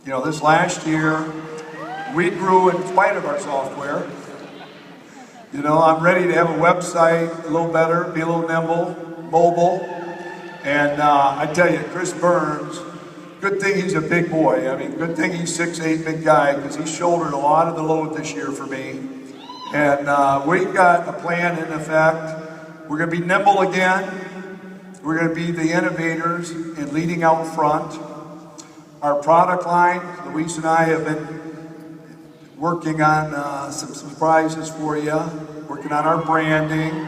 This last year, we grew in spite of our software. I'm ready to have a website a little better, be a little nimble, mobile. And I tell you, Chris Burns, good thing he's a big boy. Good thing he's 6'8", big guy, because he shouldered a lot of the load this year for me. And we've got a plan in effect. We're going to be nimble again. We're going to be the innovators and leading out front. Our product line, Luis and I have been working on some surprises for you, working on our branding,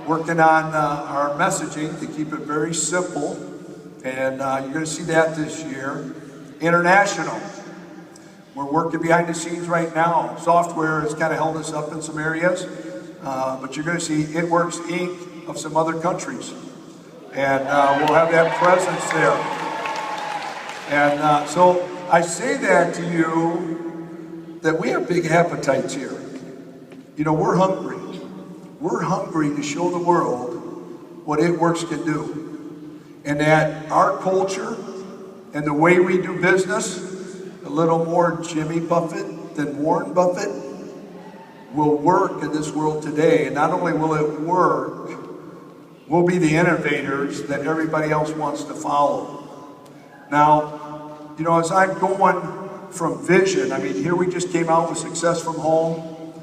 working on our messaging to keep it very simple. And you're going to see that this year. International. We're working behind the scenes right now. Software has kind of held us up in some areas, but you're going to see It Works Inc. of some other countries. And we'll have that presence there. And so I say that to you, that we have big appetites here. We're hungry. We're hungry to show the world what It Works can do. And that our culture and the way we do business, a little more Jimmy Buffett than Warren Buffett, will work in this world today. And not only will it work, we'll be the innovators that everybody else wants to follow. Now, as I'm going from vision, here we just came out with Success from Home.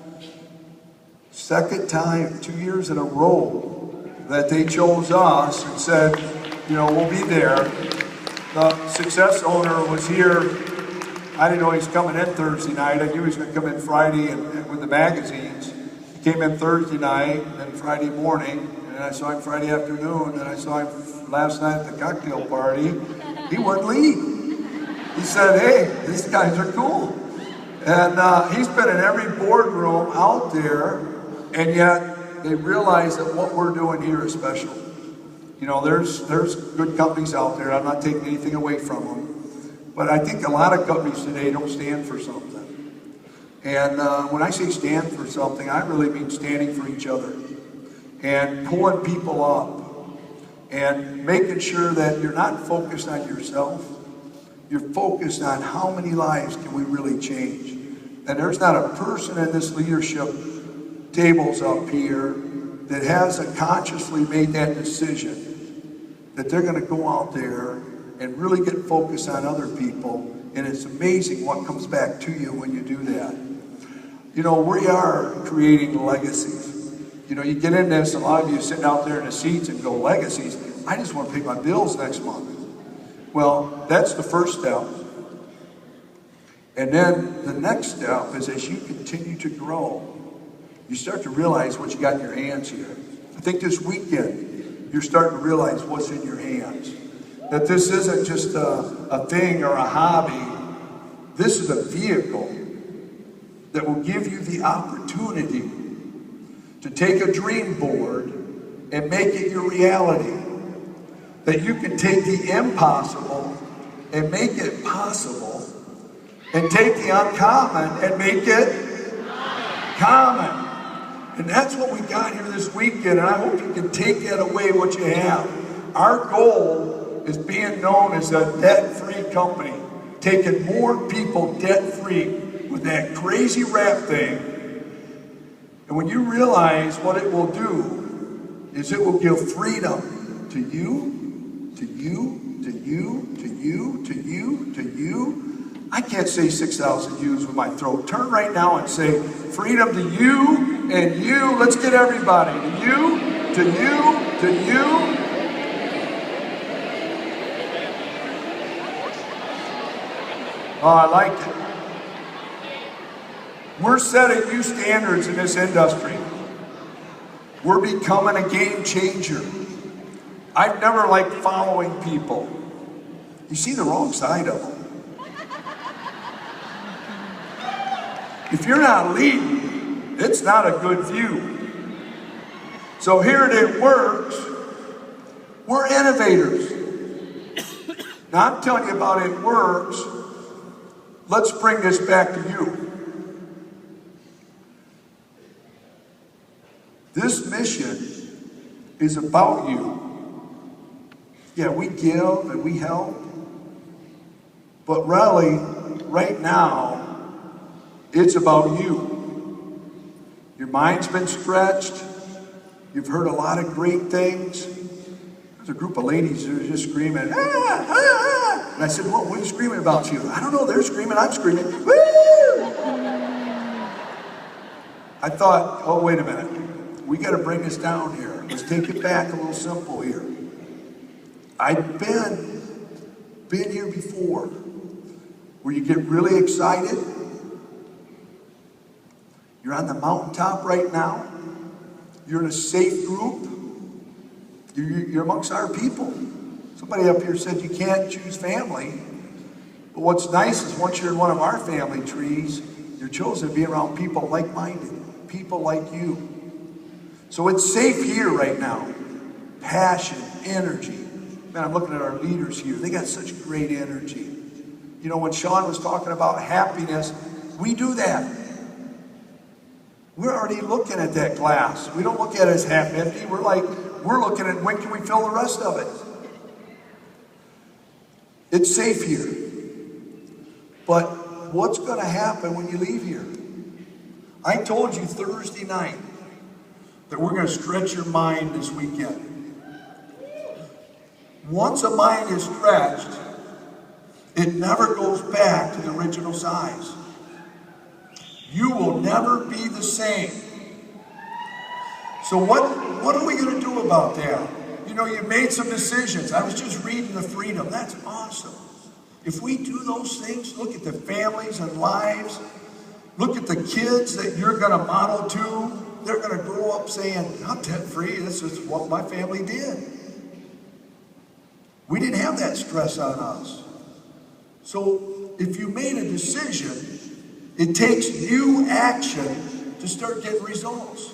Second time, 2 years in a row, that they chose us and said, we'll be there. The Success owner was here. I didn't know he was coming in Thursday night. I knew he was going to come in Friday and with the magazines. He came in Thursday night and Friday morning, and I saw him Friday afternoon, and I saw him last night at the cocktail party. He wouldn't leave. He said, hey, these guys are cool. And he's been in every boardroom out there, and yet they realize that what we're doing here is special. There's good companies out there. I'm not taking anything away from them. But I think a lot of companies today don't stand for something. And when I say stand for something, I really mean standing for each other and pulling people up and making sure that you're not focused on yourself. You're focused on how many lives can we really change. And there's not a person in this leadership tables up here that hasn't consciously made that decision that they're going to go out there and really get focused on other people. And it's amazing what comes back to you when you do that. We are creating legacies. You get in this, a lot of you sitting out there in the seats and go, legacies? I just want to pay my bills next month. Well, that's the first step. And then the next step is, as you continue to grow, you start to realize what you got in your hands here. I think this weekend, you're starting to realize what's in your hands. That this isn't just a thing or a hobby. This is a vehicle that will give you the opportunity to take a dream board and make it your reality. That you can take the impossible and make it possible, and take the uncommon and make it common. And that's what we got here this weekend, and I hope you can take that away, what you have. Our goal is being known as a debt-free company, taking more people debt-free with that crazy rap thing. And when you realize what it will do, is it will give freedom to you, to you, to you, to you, to you, to you. I can't say 6,000 U's with my throat. Turn right now and say, freedom to you and you. Let's get everybody. To you, to you, to you. Oh, I like it. We're setting new standards in this industry. We're becoming a game changer. I've never liked following people. You see the wrong side of them. If you're not leading, it's not a good view. So here at It Works, we're innovators. Now I'm telling you about It Works. Let's bring this back to you. This mission is about you. Yeah, we give and we help, but really, right now, it's about you. Your mind's been stretched. You've heard a lot of great things. There's a group of ladies who are just screaming, ah, ah, ah. And I said, well, what are you screaming about you? I don't know, they're screaming, I'm screaming, woo! I thought, oh, wait a minute. We got to bring this down here. Let's take it back a little simple here. I've been here before, where you get really excited. You're on the mountaintop right now. You're in a safe group. You're amongst our people. Somebody up here said you can't choose family. But what's nice is once you're in one of our family trees, you're chosen to be around people like-minded, people like you. So it's safe here right now. Passion, energy. Man, I'm looking at our leaders here. They got such great energy. You know, when Sean was talking about happiness, we do that. We're already looking at that glass. We don't look at it as half empty. We're looking at when can we fill the rest of it. It's safe here. But what's going to happen when you leave here? I told you Thursday night that we're going to stretch your mind this weekend. Once a mind is stretched, it never goes back to the original size. You will never be the same. So what are we going to do about that? You know, you made some decisions. I was just reading The Freedom. That's awesome. If we do those things, look at the families and lives. Look at the kids that you're going to model to. They're going to grow up saying, I'm debt-free. This is what my family did. We didn't have that stress on us. So if you made a decision, it takes new action to start getting results.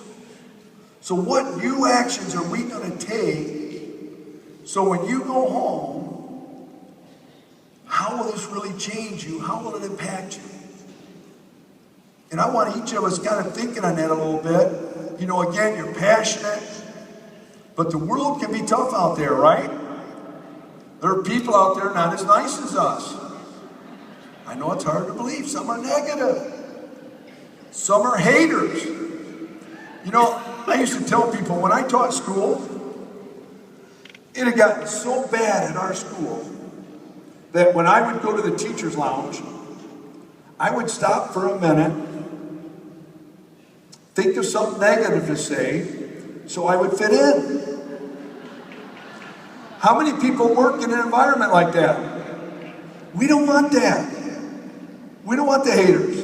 So what new actions are we going to take so when you go home, how will this really change you? How will it impact you? And I want each of us kind of thinking on that a little bit. You know, again, you're passionate, but the world can be tough out there, right? There are people out there not as nice as us. I know it's hard to believe. Some are negative. Some are haters. You know, I used to tell people when I taught school, it had gotten so bad in our school that when I would go to the teacher's lounge, I would stop for a minute, think of something negative to say, so I would fit in. How many people work in an environment like that? We don't want that. We don't want the haters.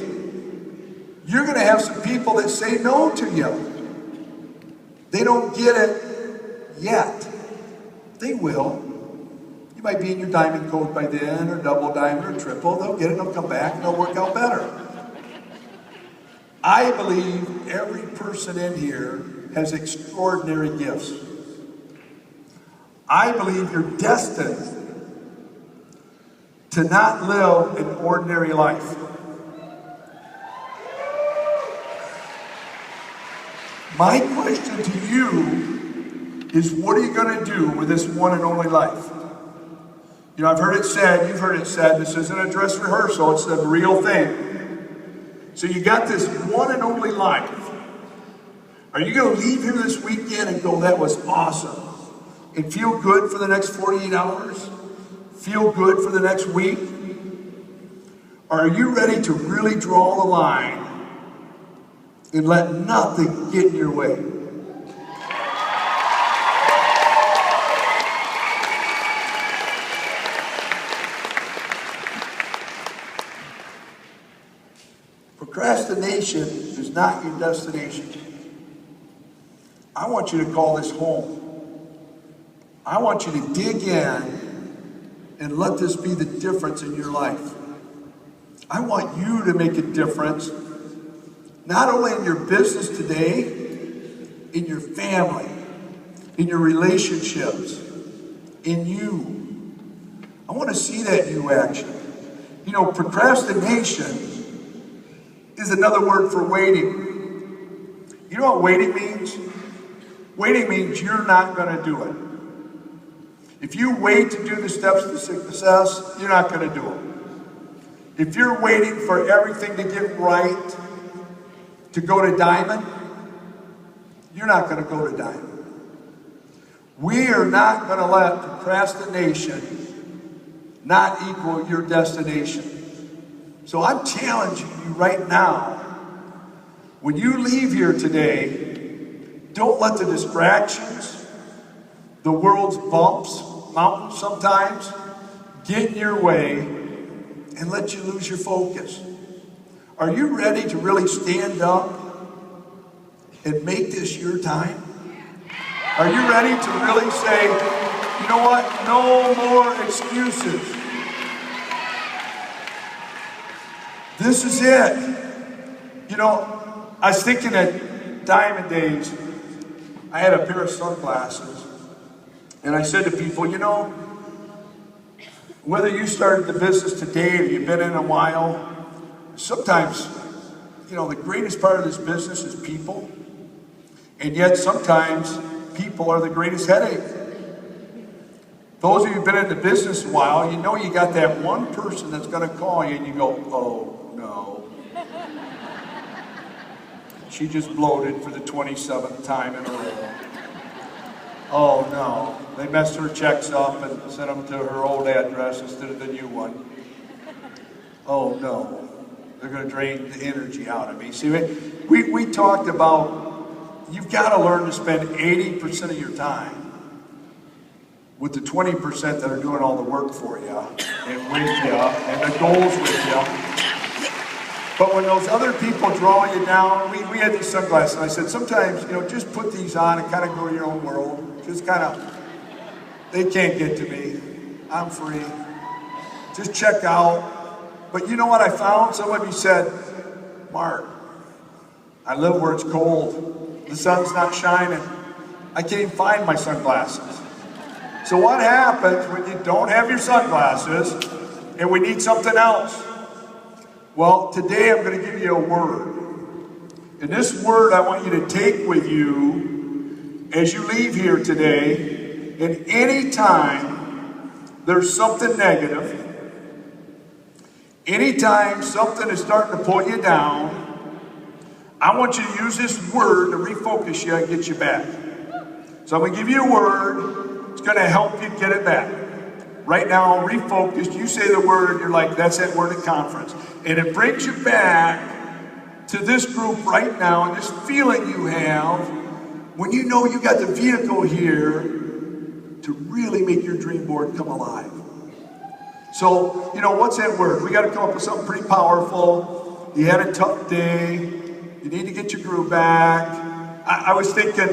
You're going to have some people that say no to you. They don't get it yet. They will. You might be in your diamond coat by then, or double diamond, or triple. They'll get it, they'll come back, and they'll work out better. I believe every person in here has extraordinary gifts. I believe you're destined to not live an ordinary life. My question to you is, what are you going to do with this one and only life? You know, I've heard it said, you've heard it said, this isn't a dress rehearsal, it's a real thing. So you got this one and only life. Are you going to leave here this weekend and go, that was awesome, and feel good for the next 48 hours? Feel good for the next week? Or are you ready to really draw the line and let nothing get in your way? Procrastination is not your destination. I want you to call this home. I want you to dig in and let this be the difference in your life. I want you to make a difference, not only in your business today, in your family, in your relationships, in you. I want to see that you action. You know, procrastination is another word for waiting. You know what waiting means? Waiting means you're not going to do it. If you wait to do the steps to success, you're not going to do it. If you're waiting for everything to get right to go to Diamond, you're not going to go to Diamond. We are not going to let procrastination not equal your destination. So I'm challenging you right now, when you leave here today, don't let the distractions, the world's bumps, mountains sometimes, get in your way and let you lose your focus. Are you ready to really stand up and make this your time? Are you ready to really say, you know what, no more excuses. This is it. You know, I was thinking at Diamond Days, I had a pair of sunglasses, and I said to people, you know, whether you started the business today or you've been in a while, sometimes, you know, the greatest part of this business is people, and yet sometimes people are the greatest headache. Those of you who've been in the business a while, you know you got that one person that's going to call you and you go, oh no. She just bloated for the 27th time in a row. Oh no. They messed her checks up and sent them to her old address instead of the new one. Oh no. They're going to drain the energy out of me. See, we talked about you've got to learn to spend 80% of your time with the 20% that are doing all the work for you and with you and the goals with you. But when those other people draw you down, we had these sunglasses, and I said, sometimes, you know, just put these on and kind of go to your own world. Just kind of, they can't get to me. I'm free. Just check out. But you know what I found? Some of you said, Mark, I live where it's cold. The sun's not shining. I can't even find my sunglasses. So what happens when you don't have your sunglasses and we need something else? Well, today I'm going to give you a word. And this word I want you to take with you as you leave here today. And any time there's something negative, anytime something is starting to pull you down, I want you to use this word to refocus you and get you back. So I'm going to give you a word. It's going to help you get it back. Right now, refocused. You say the word and you're like, that's that word at conference. And it brings you back to this group right now and this feeling you have when you know you got the vehicle here to really make your dream board come alive. So, you know, what's that word? We got to come up with something pretty powerful. You had a tough day. You need to get your groove back. I was thinking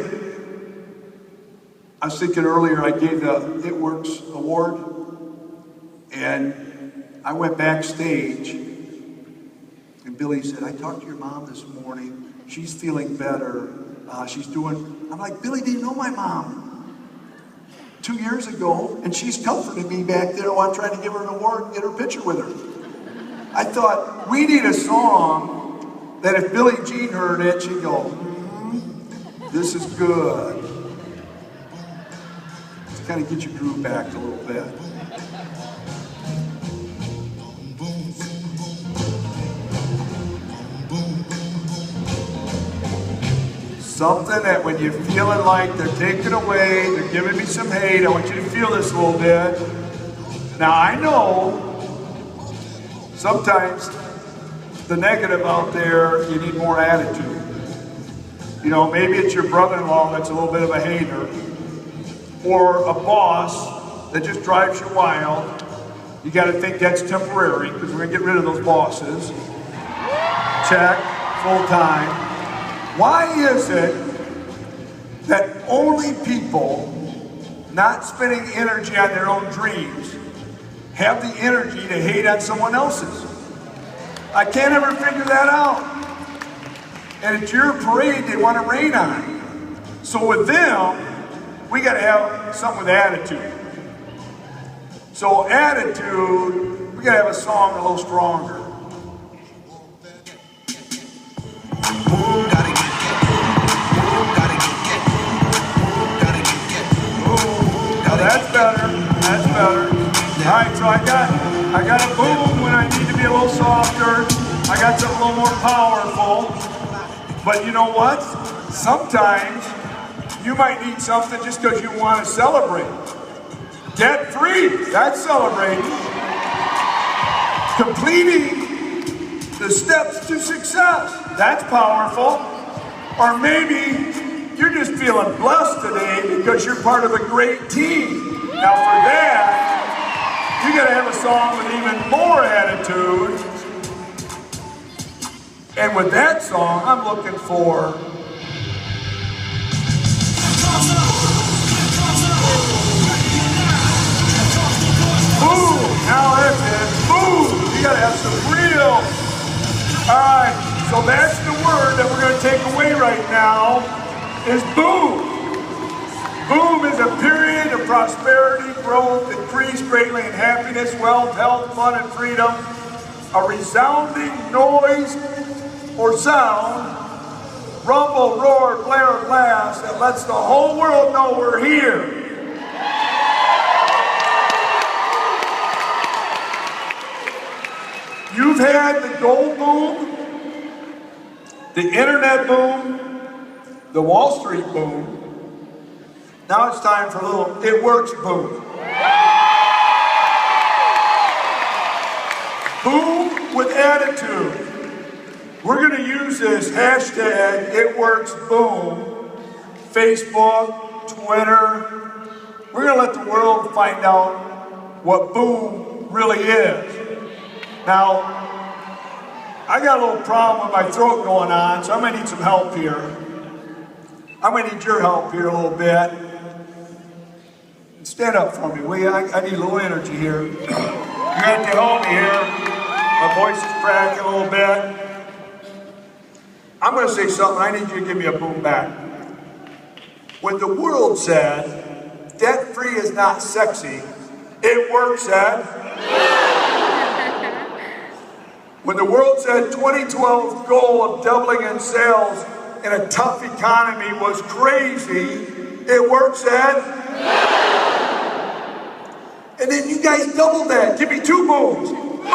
earlier, I gave the It Works Award. And I went backstage, and Billy said, I talked to your mom this morning. She's feeling better. She's doing, I'm like, Billy didn't know my mom 2 years ago, and she's comforting me back there while I'm trying to give her an award and get her picture with her. I thought, we need a song that if Billie Jean heard it, she'd go, this is good. To kind of get your groove back a little bit. Something that when you're feeling like they're taking away, they're giving me some hate, I want you to feel this a little bit. Now I know sometimes the negative out there, you need more attitude. You know, maybe it's your brother-in-law that's a little bit of a hater, or a boss that just drives you wild. You got to think that's temporary because we're going to get rid of those bosses. Check, full time. Why is it that only people not spending energy on their own dreams have the energy to hate on someone else's? I can't ever figure that out. And it's your parade they want to rain on. So with them, we got to have something with attitude. So attitude, we got to have a song a little stronger. Now that's better. That's better. All right, so I got a boom when I need to be be a little softer. I got something a little more powerful. But you know what? Sometimes you might need something just because you want to celebrate. Debt-free, that's celebrating. Completing the steps to success, that's powerful. Or maybe you're just feeling blessed today because you're part of a great team. Now for that, you gotta have a song with even more attitude. And with that song, I'm looking for boom! Now that's it. Boom! You gotta have some real. Alright, so that's the word that we're gonna take away right now is boom. Boom is a period of prosperity, growth, increase greatly in happiness, wealth, health, fun, and freedom. A resounding noise or sound, rumble, roar, blare, blast that lets the whole world know we're here. You've had the gold boom, the internet boom, the Wall Street boom. Now it's time for a little it works boom. Boom with attitude. We're going to use this hashtag it works boom, Facebook, Twitter. We're going to let the world find out what boom really is. Now, I got a little problem with my throat going on, so I'm going to need some help here. I'm going to need your help here a little bit. Stand up for me, will you? I need a little energy here. You have to help me here. My voice is cracking a little bit. I'm going to say something. I need you to give me a boom back. When the world said, debt-free is not sexy, it works at. When the world said 2012 goal of doubling in sales in a tough economy was crazy, it works at. And then you guys doubled that. Give me two booms. Boom! Boom!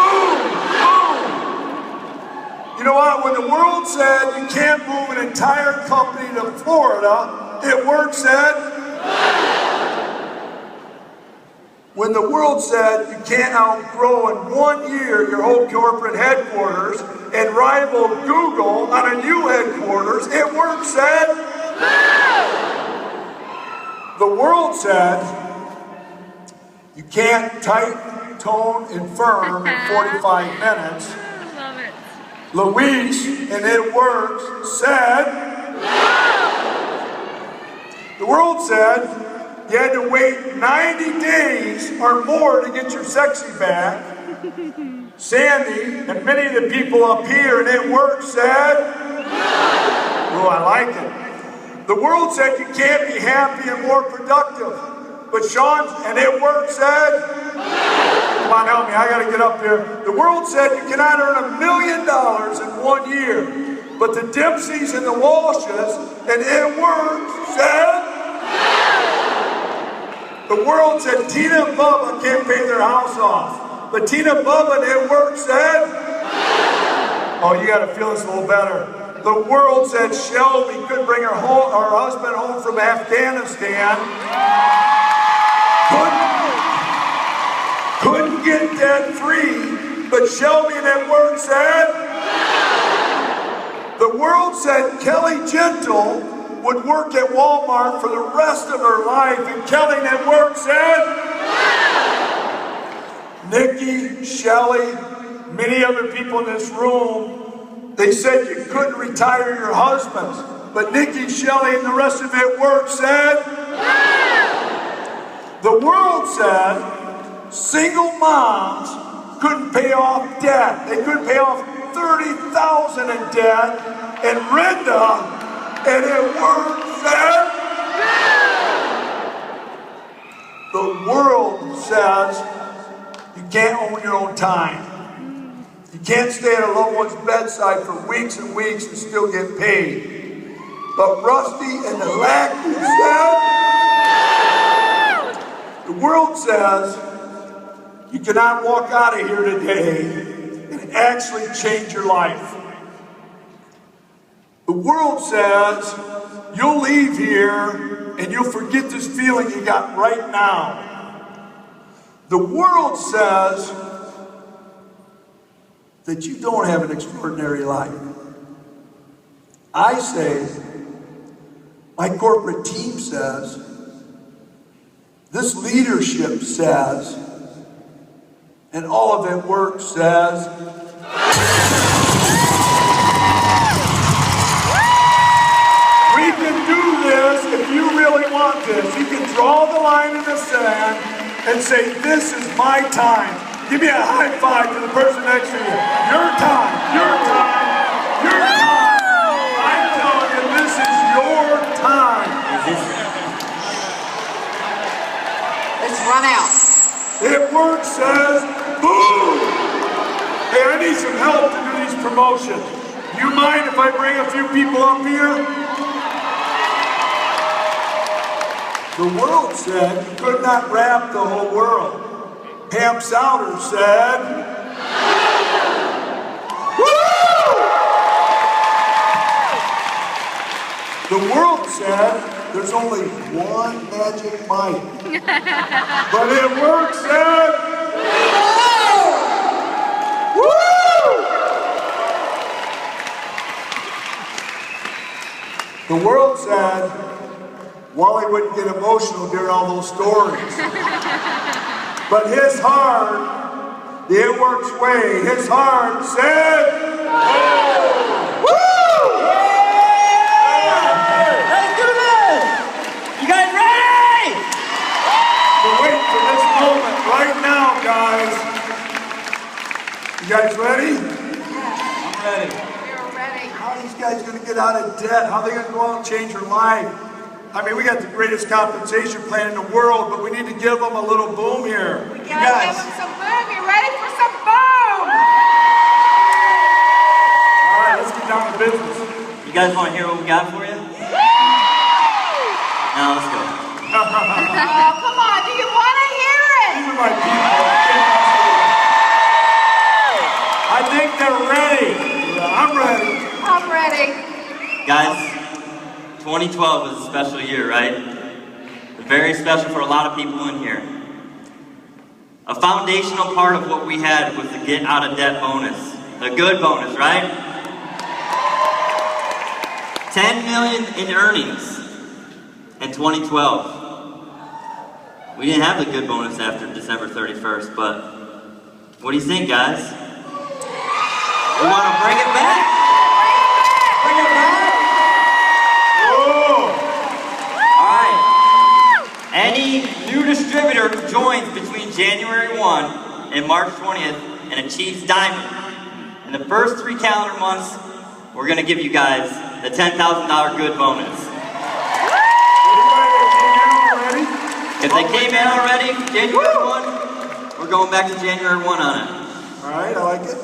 You know what? When the world said you can't move an entire company to Florida, it works at. When the world said you can't outgrow in 1 year your whole corporate headquarters and rival Google on a new headquarters, it works at. The world said you can't type, tone, and firm in 45 minutes. Love it. Luis, and it works, said. The world said you had to wait 90 days or more to get your sexy back. Sandy and many of the people up here, and it works, said. Oh, I like it. The world said you can't be happy and more productive. But Sean, and it works, said. Come on, help me, I gotta get up here. The world said you cannot earn $1 million in 1 year. But the Dempseys and the Walshes, and it works, said. The world said Tina and Bubba can't pay their house off. But Tina, Bubba, and it works, said. Oh, you gotta feel this a little better. The world said Shelby couldn't bring her husband home from Afghanistan. Couldn't get debt free, but Shelby and that word said. The world said Kelly Gentle would work at Walmart for the rest of her life, and Kelly and that word said. Nikki, Shelly, many other people in this room, they said you couldn't retire your husbands, but Nikki, Shelly, and the rest of it work said. The world said single moms couldn't pay off debt. They couldn't pay off $30,000 in debt, and Brenda, and it worked, said. The world says you can't own your own time. You can't stay at a loved one's bedside for weeks and weeks and still get paid. But Rusty and the Lackey said. The world says you cannot walk out of here today and actually change your life. The world says you'll leave here and you'll forget this feeling you got right now. The world says that you don't have an extraordinary life. I say, my corporate team says, this leadership says, and all of it work says, we can do this if you really want this. You can draw the line in the sand and say, this is my time. Give me a high five to the person next to you. Your time, your time, your time. I'm telling you, this is your time. Let's run out. It works, says, boom! Hey, I need some help to do these promotions. You mind if I bring a few people up here? The world said you could not rap the whole world. Pam Souter said, woo! The world said there's only one magic mic. But it works, said, woo! The world said Wally wouldn't get emotional during all those stories. But his heart, the It Works way, his heart said, woo! Let's do this! You guys ready? We're waiting for this moment right now, guys. You guys ready? I'm ready. We're ready. How are these guys going to get out of debt? How are they going to go out and change their life? I mean, we got the greatest compensation plan in the world, but we need to give them a little boom here. We gotta give them some boom. You ready for some boom? All right, let's get down to business. You guys want to hear what we got for you? Now let's go. Oh, come on. Do you want to hear it? These are my people. I think they're ready. I'm ready. I'm ready. Guys, 2012 was a special year, right? Very special for a lot of people in here. A foundational part of what we had was the get out of debt bonus. The good bonus, right? 10 million in earnings in 2012. We didn't have the good bonus after December 31st, but what do you think, guys? We want to bring it back? Bring it back? Alright. Any new distributor who joins between January 1 and March 20th and achieves Diamond, in the first 3 calendar months, we're going to give you guys the $10,000 good bonus. If they came in already, January 1, we're going back to January 1 on it. Alright, I like it.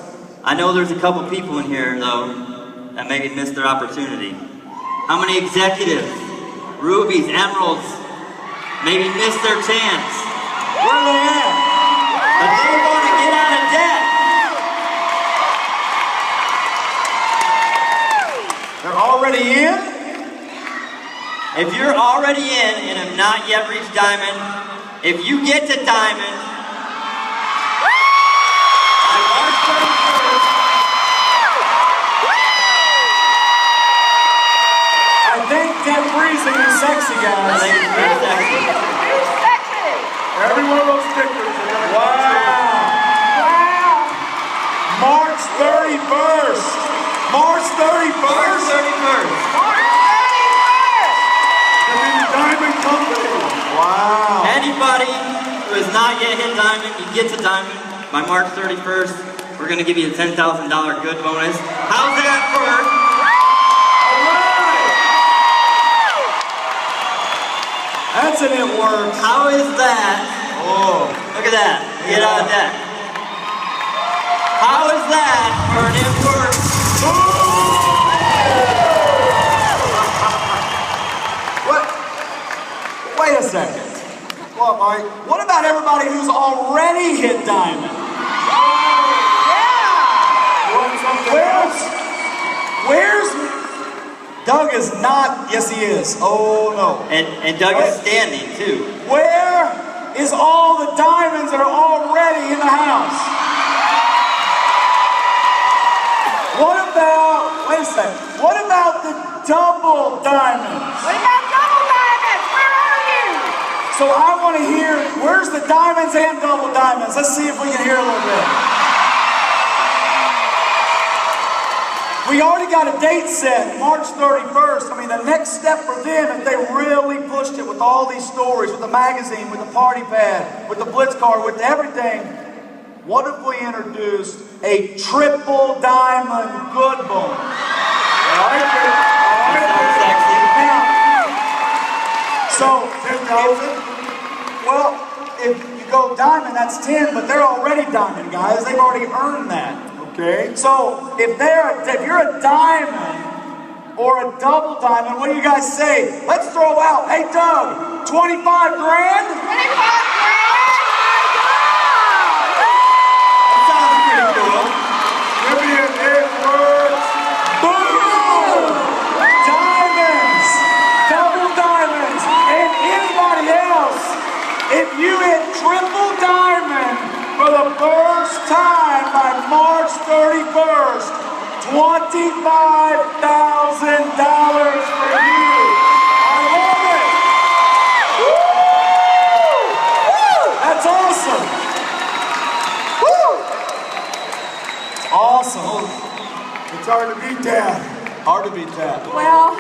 I know there's a couple people in here, though, that maybe missed their opportunity. How many executives, rubies, emeralds, maybe missed their chance? Where are they at? But they want to get out of debt. They're already in? If you're already in and have not yet reached Diamond, if you get to Diamond, on March 31st, I think that freezing is sexy, guys. I think it's pretty sexy. Who's sexy? Every one of those stickers are gonna Wow. March 31st. March 31st. March 31st. I mean, the Diamond Company. Wow. Anybody who has not yet hit Diamond, you get to Diamond by March 31st. We're going to give you a $10,000 good bonus. How's that for? That's an it works. How is that? Oh. Look at that. Get out of debt. How is that for an it works? What? Wait a second. What, Mike? What about everybody who's already hit Diamond? Yeah. is not. Yes, he is. Oh no. And Doug is standing too. Where is all the diamonds that are already in the house? What about, wait a second, what about the double diamonds? What about double diamonds? Where are you? So I want to hear, where's the diamonds and double diamonds? Let's see if we can hear a little bit. We already got a date set, March 31st. I mean, the next step for them, if they really pushed it with all these stories, with the magazine, with the party pad, with the blitz card, with everything, what if we introduced a triple diamond good bone? Sounds sexy. So, 10,000? Well, if you go diamond, that's 10, but they're already diamond, guys. They've already earned that. Okay. So, if you're a diamond or a double diamond, what do you guys say? Let's throw out, hey Doug, 25 grand? 25 grand? That sounds pretty cool. Give me an Edwards. Boom! Diamonds! Double diamonds! And anybody else, if you hit triple diamond for the first time by March 31st, $25,000 for you. I love it! Woo! That's awesome! Woo! It's awesome. It's hard to beat that. Hard to beat that. Well,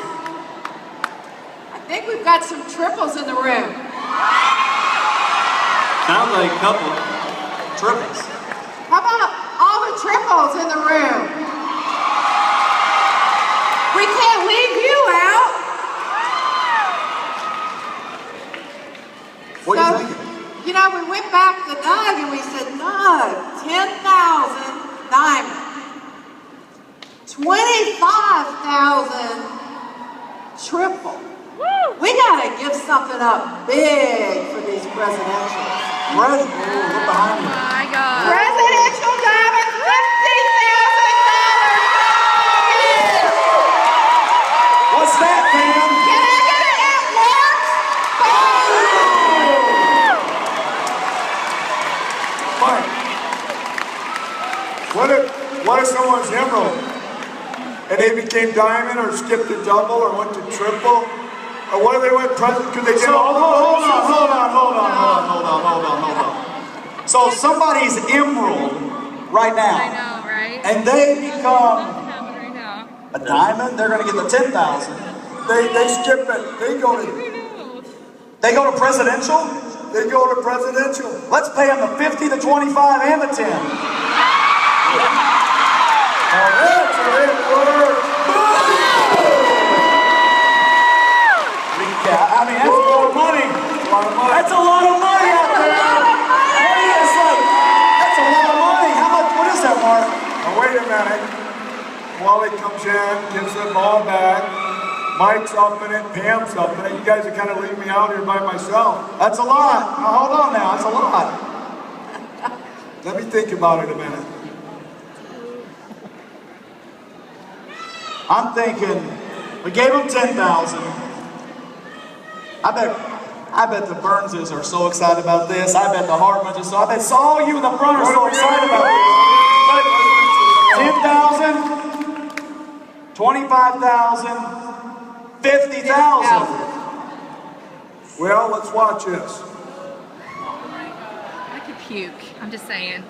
I think we've got some triples in the room. Sounds like a couple. Triples. How about all the triples in the room? We can't leave you out. What So, are you thinking? you know, we went back to Doug and we said, Doug, 10,000 diamonds. 25,000 triple. We gotta give something up big for these presidentials. Look behind you. My God. Presidential diamonds, $50,000. What's that, man? Can I get it at once? Mike, what if someone's emerald and they became diamond or skipped to double or went to triple? Or what if they went president? Could they get So, all the hold bonuses? on. So somebody's emerald right I now, know, right? and they become Something happened right now. a diamond, they're gonna get the 10,000. They skip it. They go to presidential? presidential. Let's pay them the 50, the 25, and the 10. Now that's a hit word. Yeah, I mean, that's a lot of money. That's a lot of money out there. Hey, it's like, that's a lot of money. How much, what is that, Mark? Now wait a minute. Wally comes in, gives the ball back. Mike's up in it, Pam's up in it. You guys are kind of leaving me out here by myself. That's a lot. Now, hold on now, that's a lot. Let me think about it a minute. I'm thinking, we gave them 10,000. I bet the Burnses are so excited about this. I bet the Hartmans are so, I bet all you in the front are so excited about this. 10,000, 25,000, 50,000. Well, let's watch this. I could puke. I'm just saying.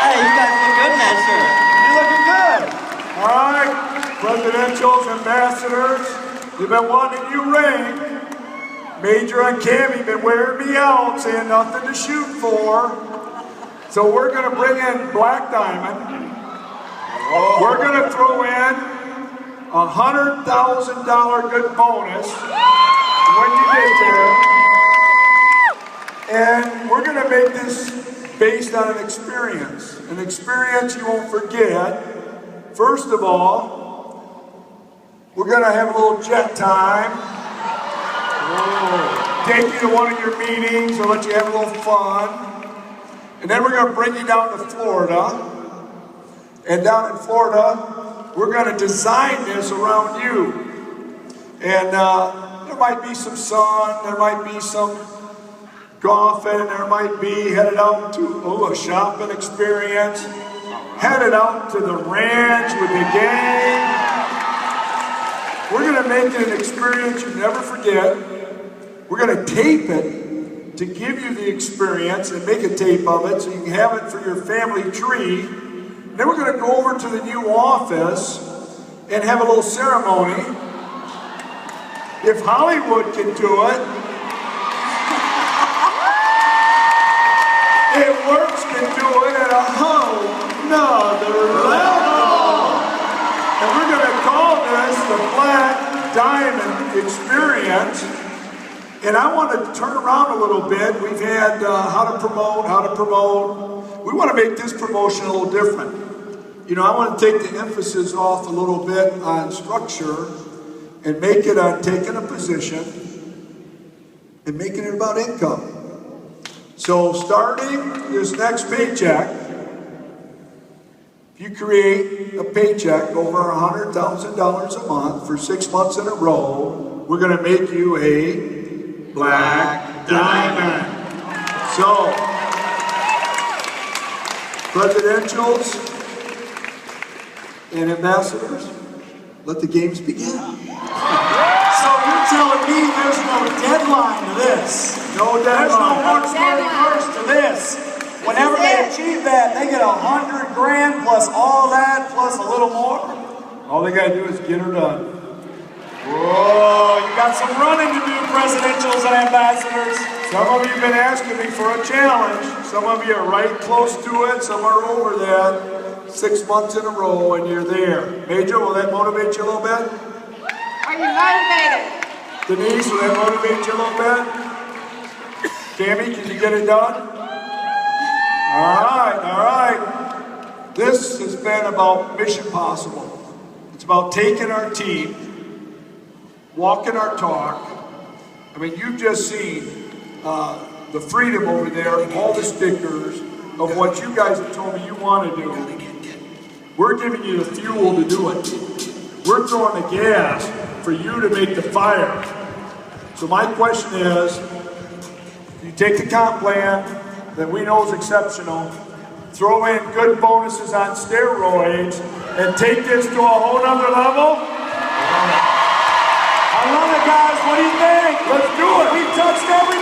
Hey, you guys look good in that shirt. You're looking good. All right, presidentials, ambassadors, you've been wanting a new ring. Major and Cammy been wearing me out, saying nothing to shoot for. So we're going to bring in Black Diamond. We're going to throw in $100,000 good bonus when you get there. And we're going to make this based on an experience you won't forget. First of all, we're going to have a little jet time. Take you to one of your meetings or let you have a little fun. And then we're going to bring you down to Florida. And down in Florida, we're going to design this around you. And there might be some sun, there might be some golfing, there might be headed out to a shopping experience, headed out to the ranch with the gang. We're going to make it an experience you never forget. We're going to tape it to give you the experience and make a tape of it so you can have it for your family tree. And then we're going to go over to the new office and have a little ceremony. If Hollywood can do it, if Works can do it at a whole nother level. And we're going to call this the Black Diamond Experience. And I want to turn around a little bit. We've had how to promote. We want to make this promotion a little different. You know, I want to take the emphasis off a little bit on structure and make it on taking a position and making it about income. So starting this next paycheck, if you create a paycheck over $100,000 a month for 6 months in a row, we're going to make you a Black Diamond. So, presidentials and ambassadors, let the games begin. So you're telling me there's no deadline to this? No There's no deadline. March 31st to this. Whenever they achieve that, they get $100 grand plus all that plus a little more. All they got to do is get her done. Whoa, you got some running to do, presidentials and ambassadors. Some of you have been asking me for a challenge. Some of you are right close to it. Some are over that. 6 months in a row and you're there. Major, will that motivate you a little bit? Are you motivated? Denise, will that motivate you a little bit? Tammy, can you get it done? All right. This has been about Mission Possible. It's about taking our team, walking our talk. I mean, you've just seen the freedom over there, all the stickers of what you guys have told me you want to do. We're giving you the fuel to do it. We're throwing the gas for you to make the fire. So my question is, you take the comp plan that we know is exceptional, throw in good bonuses on steroids, and take this to a whole nother level? I love it, guys. What do you think? Let's do it. We touched everything.